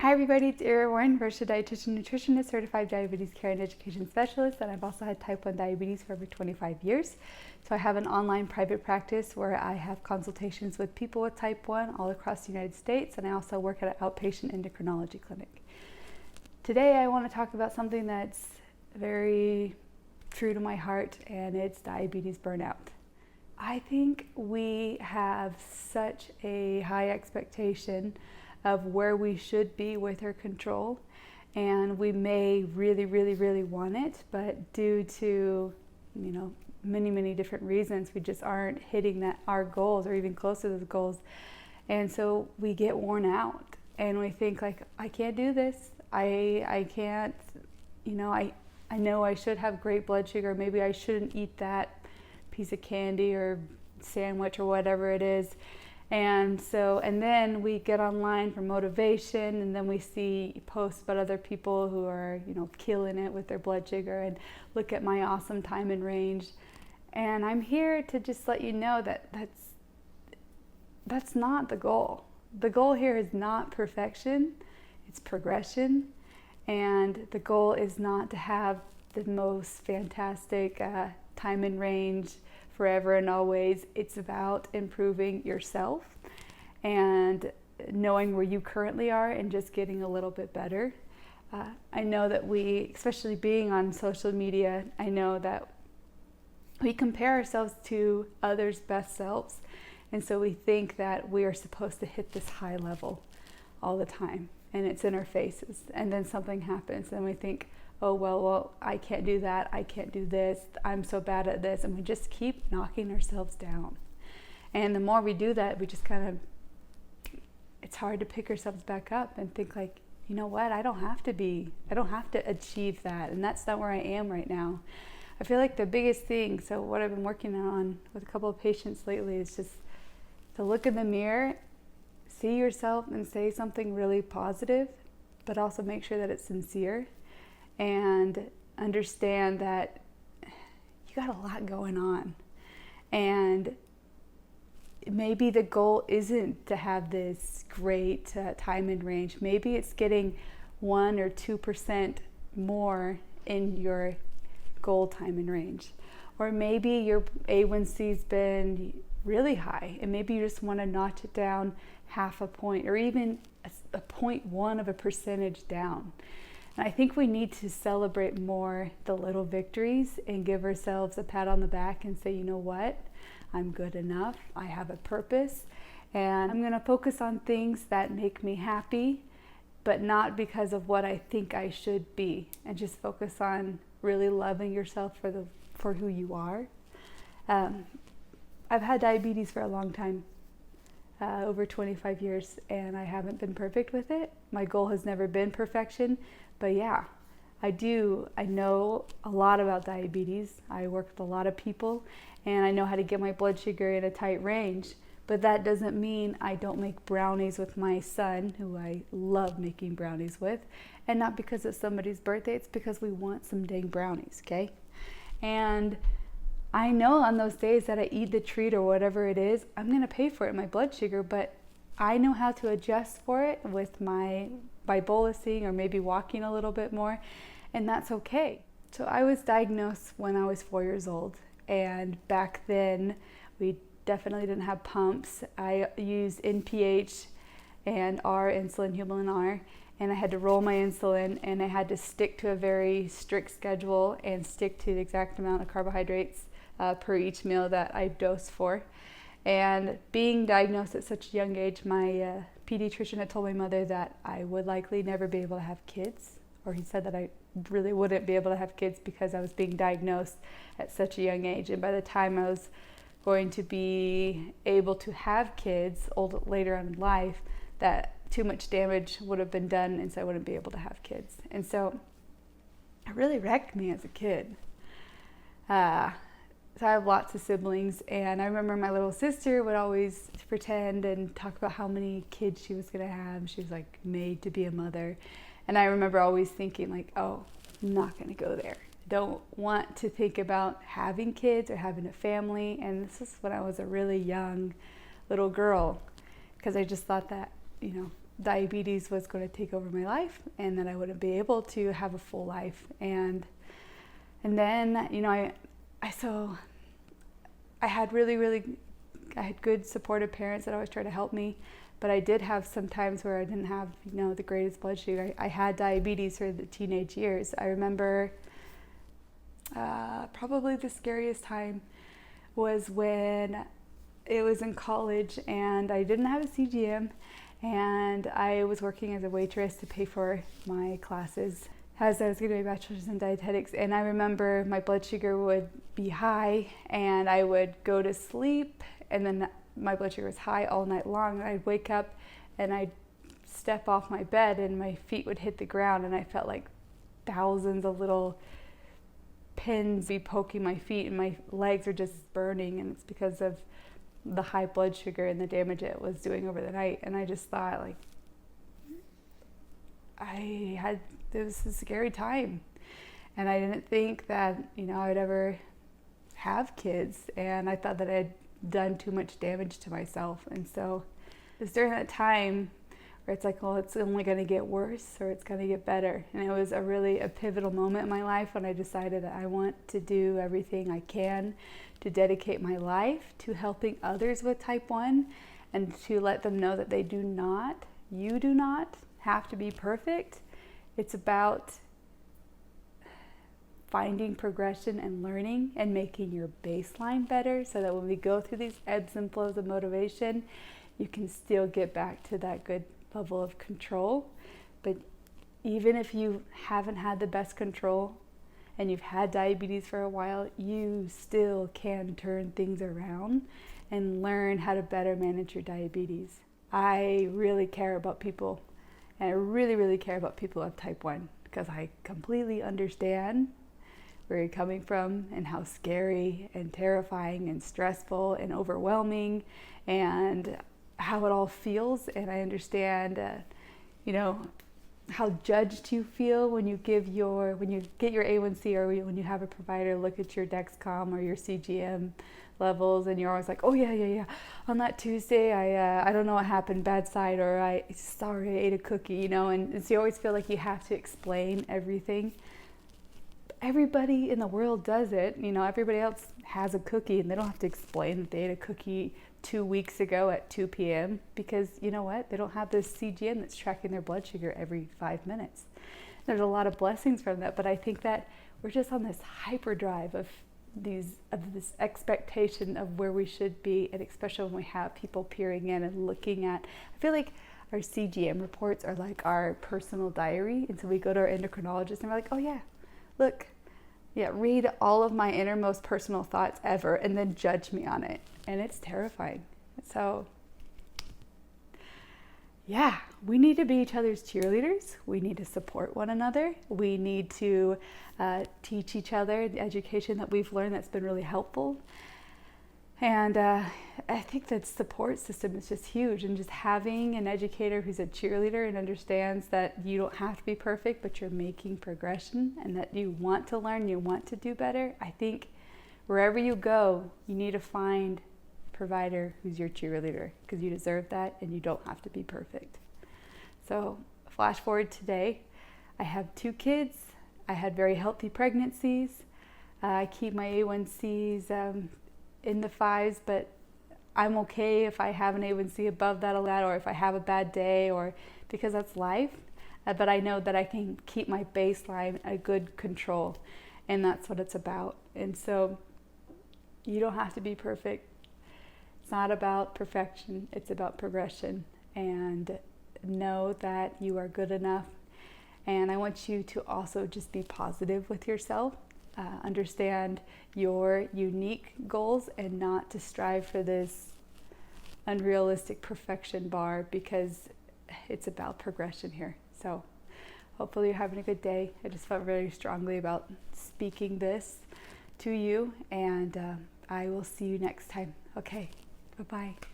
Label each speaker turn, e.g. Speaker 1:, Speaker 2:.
Speaker 1: Hi everybody, it's Ariel, registered dietitian, nutritionist, certified diabetes care and education specialist, and I've also had type 1 diabetes for over 25 years. So I have an online private practice where I have consultations with people with type 1 all across the United States, and I also work at an outpatient endocrinology clinic. Today I want to talk about something that's very true to my heart, and it's diabetes burnout. I think we have such a high expectation of where we should be with our control, and we may really want it, but due to many different reasons, we just aren't hitting our goals or even close to those goals. And so we get worn out and we think like, I can't do this, I can't, I know I should have great blood sugar, maybe I shouldn't eat that piece of candy or sandwich or whatever it is. And then we get online for motivation, and then we see posts about other people who are, killing it with their blood sugar, and look at my awesome time and range. And I'm here to just let you know that that's not the goal. The goal here is not perfection, it's progression. And the goal is not to have the most fantastic time and range forever and always. It's about improving yourself and knowing where you currently are and just getting a little bit better. I know that we, especially being on social media, I know that we compare ourselves to others' best selves, and so we think that we are supposed to hit this high level all the time, and it's in our faces, and then something happens and we think, oh, well, I can't do that, I can't do this, I'm so bad at this, and we just keep knocking ourselves down. And the more we do that, we just it's hard to pick ourselves back up and think like, you know what, I don't have to achieve that, and that's not where I am right now. I feel like the biggest thing, so what I've been working on with a couple of patients lately is just to look in the mirror, see yourself and say something really positive, but also make sure that it's sincere. And understand that you got a lot going on, and maybe the goal isn't to have this great time and range. Maybe it's getting 1 or 2% more in your goal time and range, or maybe your A1C's been really high and maybe you just want to notch it down half a point or even a 0.1 of a percentage down. I think we need to celebrate more the little victories and give ourselves a pat on the back and say, you know what, I'm good enough, I have a purpose, and I'm going to focus on things that make me happy, but not because of what I think I should be, and just focus on really loving yourself for who you are. I've had diabetes for a long time, over 25 years, and I haven't been perfect with it. My goal has never been perfection. But yeah, I know a lot about diabetes. I work with a lot of people, and I know how to get my blood sugar in a tight range. But that doesn't mean I don't make brownies with my son, who I love making brownies with. And not because it's somebody's birthday, it's because we want some dang brownies, okay? And I know on those days that I eat the treat or whatever it is, I'm gonna pay for it, my blood sugar, but I know how to adjust for it by bolusing or maybe walking a little bit more, and that's okay. So I was diagnosed when I was 4 years old, and back then we definitely didn't have pumps. I used NPH and R, insulin, Humulin R, and I had to roll my insulin, and I had to stick to a very strict schedule and stick to the exact amount of carbohydrates per each meal that I dosed for. And being diagnosed at such a young age, my pediatrician had told my mother that I would likely never be able to have kids, or he said that I really wouldn't be able to have kids because I was being diagnosed at such a young age. And by the time I was going to be able to have kids later on in life, that too much damage would have been done, and so I wouldn't be able to have kids. And so it really wrecked me as a kid. So I have lots of siblings, and I remember my little sister would always pretend and talk about how many kids she was gonna have. She was like made to be a mother. And I remember always thinking like, oh, I'm not gonna go there. Don't want to think about having kids or having a family. And this is when I was a really young little girl, because I just thought that, diabetes was going to take over my life and that I wouldn't be able to have a full life. And then, you know, I had I had good supportive parents that always tried to help me, but I did have some times where I didn't have, you know, the greatest blood sugar. I had diabetes for the teenage years. I remember probably the scariest time was when it was in college and I didn't have a CGM, and I was working as a waitress to pay for my classes as I was getting my bachelor's in dietetics. And I remember my blood sugar would be high and I would go to sleep, and then my blood sugar was high all night long. And I'd wake up and I'd step off my bed and my feet would hit the ground, and I felt like thousands of little pins be poking my feet, and my legs are just burning, and it's because of the high blood sugar and the damage it was doing over the night. And I just thought, like, it was a scary time, and I didn't think that, you know, I would ever have kids, and I thought that I'd done too much damage to myself. And so it was during that time where it's like, well, it's only going to get worse or it's going to get better. And it was a pivotal moment in my life when I decided that I want to do everything I can to dedicate my life to helping others with type 1, and to let them know that you do not have to be perfect. It's about finding progression and learning and making your baseline better, so that when we go through these ebbs and flows of motivation, you can still get back to that good level of control. But even if you haven't had the best control and you've had diabetes for a while, you still can turn things around and learn how to better manage your diabetes. I really care about people, and I really care about people who have type 1, because I completely understand where you're coming from and how scary and terrifying and stressful and overwhelming and how it all feels. And I understand, you know, how judged you feel when you get your A1C, or when you have a provider look at your Dexcom or your CGM levels, and you're always like, oh yeah, on that Tuesday I don't know what happened, bad side, or I ate a cookie, you know. And so you always feel like you have to explain everything. Everybody in the world does it, you know. Everybody else has a cookie, and they don't have to explain that they ate a cookie 2 weeks ago at 2 p.m. because, you know what, they don't have this CGM that's tracking their blood sugar every 5 minutes. There's a lot of blessings from that, but I think that we're just on this hyperdrive of this expectation of where we should be, and especially when we have people peering in and looking at, I feel like our CGM reports are like our personal diary. And so we go to our endocrinologist and we're like, oh yeah, look, yeah, read all of my innermost personal thoughts ever and then judge me on it. And it's terrifying. So yeah, we need to be each other's cheerleaders. We need to support one another. We need to teach each other the education that we've learned that's been really helpful. And I think that support system is just huge. And just having an educator who's a cheerleader and understands that you don't have to be perfect, but you're making progression, and that you want to learn, you want to do better. I think wherever you go, you need to find provider who's your cheerleader, because you deserve that and you don't have to be perfect. So flash forward today, I have 2 kids. I had very healthy pregnancies. I keep my A1Cs in the 5s, but I'm okay if I have an A1C above that, or if I have a bad day, or because that's life. But I know that I can keep my baseline a good control, and that's what it's about. And so you don't have to be perfect. It's not about perfection, it's about progression. And know that you are good enough. And I want you to also just be positive with yourself. Understand your unique goals, and not to strive for this unrealistic perfection bar, because it's about progression here. So hopefully you're having a good day. I just felt very strongly about speaking this to you, and I will see you next time. Okay. Bye-bye.